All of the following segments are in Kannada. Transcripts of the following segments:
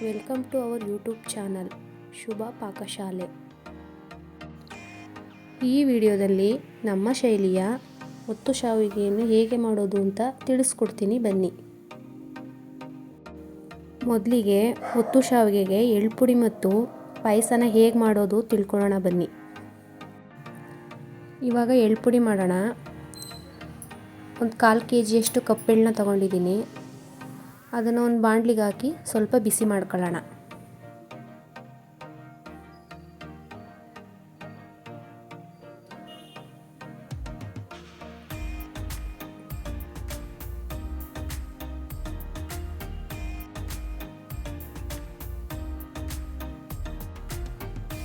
Welcome to our YouTube channel Shubha Pakashale. ಈ ವಿಡಿಯೋದಲ್ಲಿ ನಮ್ಮ ಶೈಲಿಯ ಒತ್ತು ಶಾವಿಗೆಯನ್ನು ಹೇಗೆ ಮಾಡೋದು ಅಂತ ತಿಳಿಸ್ಕೊಡ್ತೀನಿ ಬನ್ನಿ. ಮೊದಲಿಗೆ ಒತ್ತು ಶಾವಿಗೆಗೆ ಎಳ್ಳುಪುಡಿ ಮತ್ತು ಪಾಯಸನ ಹೇಗೆ ಮಾಡೋದು ತಿಳ್ಕೊಳ್ಳೋಣ ಬನ್ನಿ. ಇವಾಗ ಎಳ್ಳುಪುಡಿ ಮಾಡೋಣ. ಒಂದು 1/4 kg ಕಪ್ಪೆಳ್ಳನ್ನ ತಗೊಂಡಿದ್ದೀನಿ. ಅದನ್ನು ಒಂದು ಬಾಣಲಿಗೆ ಹಾಕಿ ಸ್ವಲ್ಪ ಬಿಸಿ ಮಾಡ್ಕೊಳ್ಳೋಣ.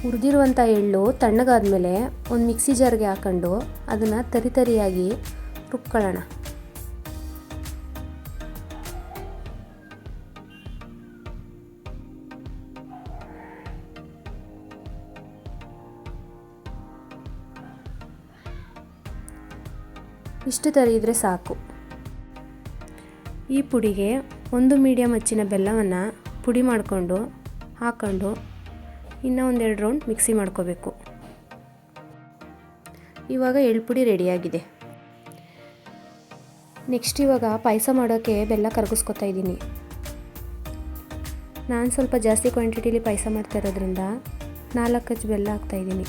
ಹುರಿದಿರುವಂಥ ಎಳ್ಳು ತಣ್ಣಗಾದ್ಮೇಲೆ ಒಂದು ಮಿಕ್ಸಿ ಜಾರ್ಗೆ ಹಾಕೊಂಡು ಅದನ್ನು ತರಿಯಾಗಿ ರುಬ್ಕೊಳ್ಳೋಣ. ಇಷ್ಟು ತರಿದ್ರೆ ಸಾಕು. ಈ ಪುಡಿಗೆ 1 ಮೀಡಿಯಮ್ ಹಚ್ಚಿನ ಬೆಲ್ಲವನ್ನು ಪುಡಿ ಮಾಡಿಕೊಂಡು ಹಾಕ್ಕೊಂಡು ಇನ್ನೂ 1-2 ರೌಂಡ್ ಮಿಕ್ಸಿ ಮಾಡ್ಕೋಬೇಕು. ಇವಾಗ ಎಳ್ಳುಪುಡಿ ರೆಡಿಯಾಗಿದೆ. ನೆಕ್ಸ್ಟ್ ಇವಾಗ ಪಾಯಸ ಮಾಡೋಕ್ಕೆ ಬೆಲ್ಲ ಕರಗಿಸ್ಕೊತಾ ಇದ್ದೀನಿ. ನಾನು ಸ್ವಲ್ಪ ಜಾಸ್ತಿ ಕ್ವಾಂಟಿಟಿಲಿ ಪಾಯಸ ಮಾಡ್ತಾ ಇರೋದ್ರಿಂದ 4 ಹಚ್ಚು ಬೆಲ್ಲ ಹಾಕ್ತಾಯಿದ್ದೀನಿ.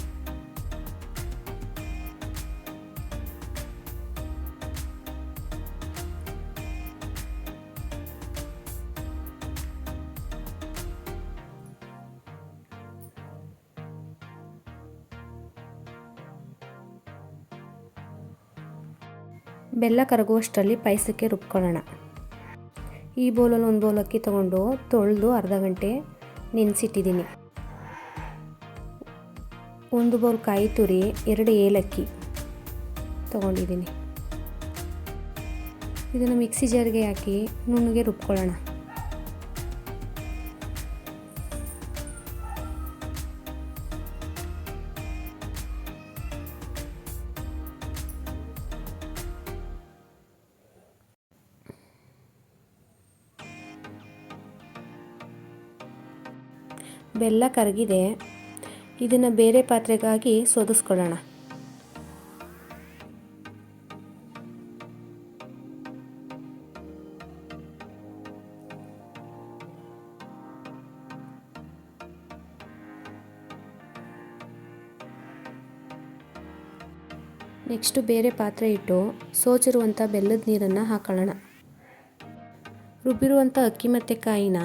ಬೆಲ್ಲ ಕರಗುವಷ್ಟರಲ್ಲಿ ಪಾಯಸಕ್ಕೆ ರುಬ್ಕೊಳ್ಳೋಣ. ಈ ಬೌಲಲ್ಲಿ 1 ಬೌಲ್ ಅಕ್ಕಿ ತೊಗೊಂಡು ತೊಳೆದು ಅರ್ಧ ಗಂಟೆ ನೆನೆಸಿಟ್ಟಿದ್ದೀನಿ. 1 ಬೌಲ್ ಕಾಯಿ ತುರಿ, 2 ಏಲಕ್ಕಿ ತೊಗೊಂಡಿದ್ದೀನಿ. ಇದನ್ನು ಮಿಕ್ಸಿ ಜಾರ್ಗೆ ಹಾಕಿ ನುಣ್ಣಗೆ ರುಬ್ಕೊಳ್ಳೋಣ. ಬೆಲ್ಲ ಕರಗಿದೆ. ಇದನ್ನು ಬೇರೆ ಪಾತ್ರೆಗಾಗಿ ಸೋದಿಸ್ಕೊಳ್ಳೋಣ. ನೆಕ್ಸ್ಟು ಬೇರೆ ಪಾತ್ರೆ ಇಟ್ಟು ಸೋಚಿರುವಂಥ ಬೆಲ್ಲದ ನೀರನ್ನು ಹಾಕೊಳ್ಳೋಣ. ರುಬ್ಬಿರುವಂಥ ಅಕ್ಕಿ ಮತ್ತು ಕಾಯಿನ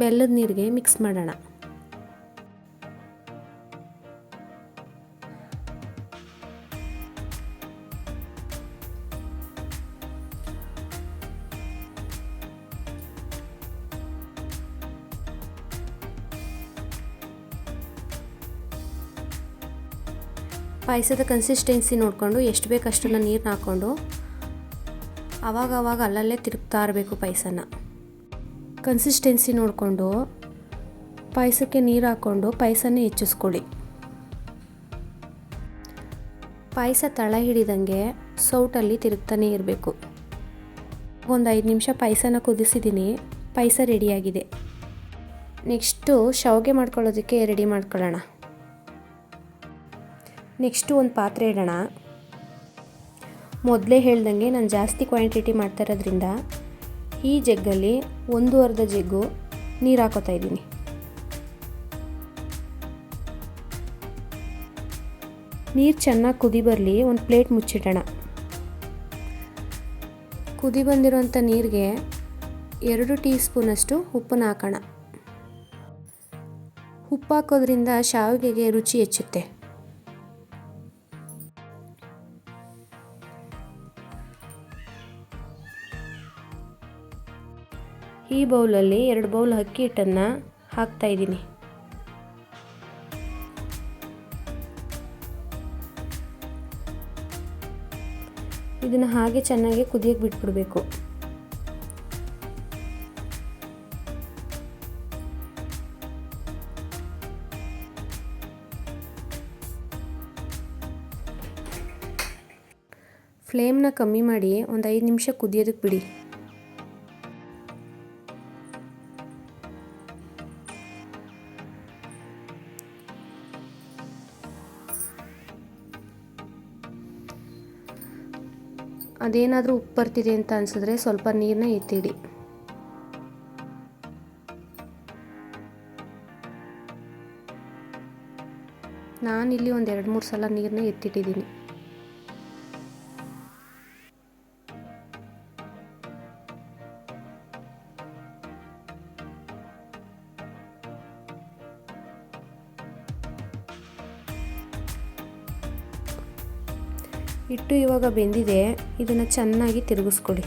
ಬೆಲ್ಲದ ನೀರಿಗೆ ಮಿಕ್ಸ್ ಮಾಡೋಣ. ಪಾಯಸದ ಕನ್ಸಿಸ್ಟೆನ್ಸಿ ನೋಡಿಕೊಂಡು ಎಷ್ಟು ಬೇಕು ಅಷ್ಟನ್ನು ನೀರನ್ನ ಹಾಕ್ಕೊಂಡು ಆವಾಗ ಅಲ್ಲಲ್ಲೇ ತಿರುಗ್ತಾ ಇರಬೇಕು. ಪಾಯಸನ ಕನ್ಸಿಸ್ಟೆನ್ಸಿ ನೋಡಿಕೊಂಡು ಪಾಯಸಕ್ಕೆ ನೀರು ಹಾಕ್ಕೊಂಡು ಪಾಯಸನೇ ಹೆಚ್ಚಿಸ್ಕೊಳ್ಳಿ. ಪಾಯಸ ತಳ ಹಿಡಿದಂಗೆ ಸೌಟಲ್ಲಿ ತಿರುಗ್ತಾನೆ ಇರಬೇಕು. ಒಂದು 5 ನಿಮಿಷ ಪಾಯಸನ ಕುದಿಸಿದ್ದೀನಿ. ಪಾಯಸ ರೆಡಿಯಾಗಿದೆ. ನೆಕ್ಸ್ಟು ಶಾವಿಗೆ ಮಾಡ್ಕೊಳ್ಳೋದಕ್ಕೆ ರೆಡಿ ಮಾಡ್ಕೊಳ್ಳೋಣ. ನೆಕ್ಸ್ಟು ಒಂದು ಪಾತ್ರೆ ಇಡೋಣ. ಮೊದಲೇ ಹೇಳ್ದಂಗೆ ನಾನು ಜಾಸ್ತಿ ಕ್ವಾಂಟಿಟಿ ಮಾಡ್ತಾ ಇರೋದ್ರಿಂದ ಈ ಜಗ್ಗಲ್ಲಿ 1/2 ಜಗ್ಗು ನೀರು ಹಾಕೋತಾ ಇದ್ದೀನಿ. ನೀರು ಚೆನ್ನಾಗಿ ಕುದಿ ಬರಲಿ. ಒಂದು ಪ್ಲೇಟ್ ಮುಚ್ಚಿಡೋಣ. ಕುದಿ ಬಂದಿರೋಂಥ ನೀರಿಗೆ 2 ಟೀ ಸ್ಪೂನಷ್ಟು ಉಪ್ಪನ್ನ ಹಾಕೋಣ. ಉಪ್ಪು ಹಾಕೋದ್ರಿಂದ ಶಾವಿಗೆಗೆ ರುಚಿ ಹೆಚ್ಚುತ್ತೆ. ಈ ಬೌಲಲ್ಲಿ 2 ಬೌಲ್ ಅಕ್ಕಿ ಹಿಟ್ಟನ್ನು ಹಾಕ್ತಾ ಇದ್ದೀನಿ. ಇದನ್ನು ಹಾಗೆ ಚೆನ್ನಾಗಿ ಕುದಿಯಕ್ಕೆ ಬಿಟ್ಬಿಡಬೇಕು. ಫ್ಲೇಮ್ನ ಕಮ್ಮಿ ಮಾಡಿ ಒಂದು 5 ನಿಮಿಷ ಕುದಿಯೋದಕ್ಕೆ ಬಿಡಿ. ಅದೇನಾದರೂ ಉಪ್ಪು ಬರ್ತಿದೆ ಅಂತ ಅನಿಸಿದ್ರೆ ಸ್ವಲ್ಪ ನೀರನ್ನ ಎತ್ತಿಡಿ. ನಾನಿಲ್ಲಿ ಒಂದು 2-3 ಸಲ ನೀರನ್ನ ಎತ್ತಿಟ್ಟಿದ್ದೀನಿ. ಹಿಟ್ಟು ಇವಾಗ ಬೆಂದಿದೆ, ಇದನ್ನು ಚೆನ್ನಾಗಿ ತಿರುಗಿಸ್ಕೊಡಿ.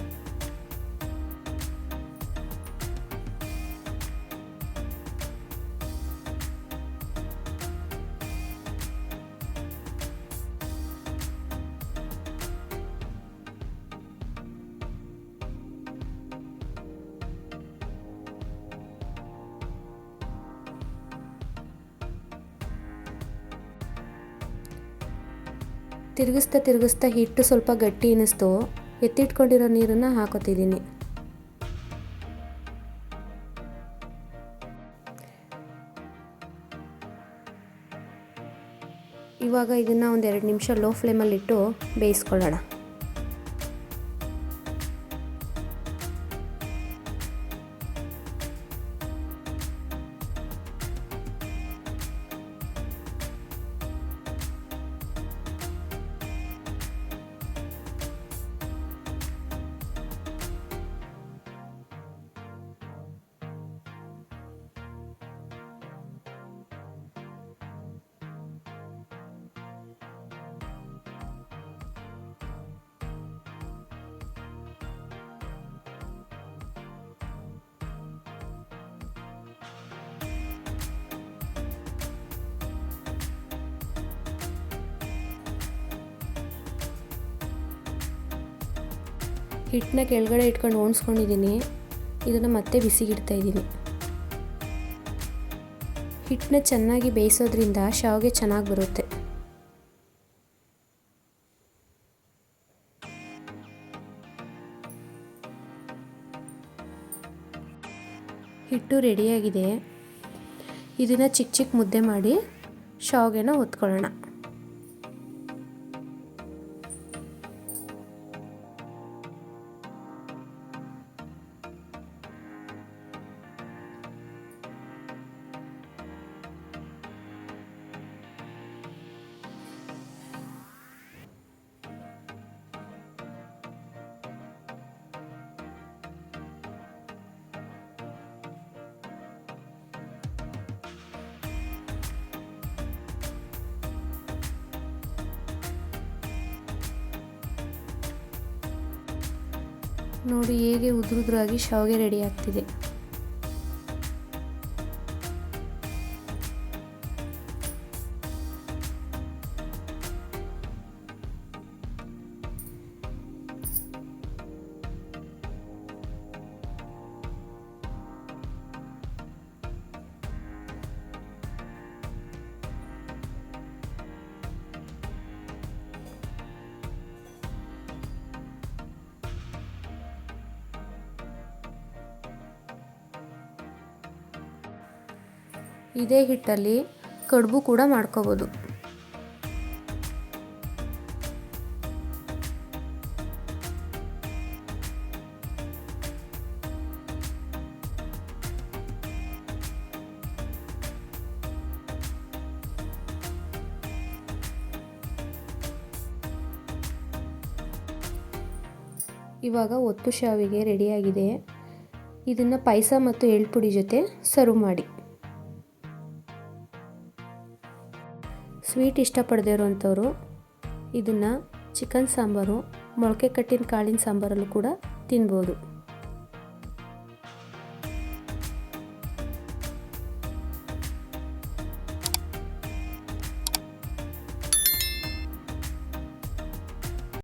ತಿರುಗಿಸ್ತಾ ಹಿಟ್ಟು ಸ್ವಲ್ಪ ಗಟ್ಟಿ ಅನ್ನಿಸ್ತು. ಎತ್ತಿಟ್ಕೊಂಡಿರೋ ನೀರನ್ನು ಹಾಕೋತಿದ್ದೀನಿ. ಇವಾಗ ಇದನ್ನು ಒಂದು 2 ನಿಮಿಷ ಲೋ ಫ್ಲೇಮಲ್ಲಿಟ್ಟು ಬೇಯಿಸ್ಕೊಳ್ಳೋಣ. ಹಿಟ್ಟನ್ನ ಕೆಳಗಡೆ ಇಟ್ಕೊಂಡು ಒಣಸ್ಕೊಂಡಿದ್ದೀನಿ. ಇದನ್ನು ಮತ್ತೆ ಬಿಸಿಗಿಡ್ತಾ ಇದ್ದೀನಿ. ಹಿಟ್ಟನ್ನ ಚೆನ್ನಾಗಿ ಬೇಯಿಸೋದ್ರಿಂದ ಶಾವಿಗೆ ಚೆನ್ನಾಗಿ ಬರುತ್ತೆ. ಹಿಟ್ಟು ರೆಡಿಯಾಗಿದೆ. ಇದನ್ನು ಚಿಕ್ಕ ಚಿಕ್ಕ ಮುದ್ದೆ ಮಾಡಿ ಶಾವಿಗೆನ ಹೊತ್ಕೊಳ್ಳೋಣ. ನೋಡಿ ಹೇಗೆ ಉದುರುದ್ರಾಗಿ ಶಾವಿಗೆ ರೆಡಿ ಆಗ್ತಿದೆ. ಇದೇ ಹಿಟ್ಟಲ್ಲಿ ಕಡುಬು ಕೂಡ ಮಾಡ್ಕೋಬೋದು. ಇವಾಗ ಒತ್ತು ಶಾವಿಗೆ ರೆಡಿಯಾಗಿದೆ. ಇದನ್ನು ಪಾಯಸ ಮತ್ತು ಎಳ್ಳುಪುಡಿ ಜೊತೆ ಸರ್ವ್ ಮಾಡಿ. ಸ್ವೀಟ್ ಇಷ್ಟಪಡದೇ ಇರೋವಂಥವ್ರು ಇದನ್ನು ಚಿಕನ್ ಸಾಂಬಾರು, ಮೊಳಕೆ ಕಟ್ಟಿನ ಕಾಳಿನ ಸಾಂಬಾರಲ್ಲೂ ಕೂಡ ತಿನ್ಬೋದು.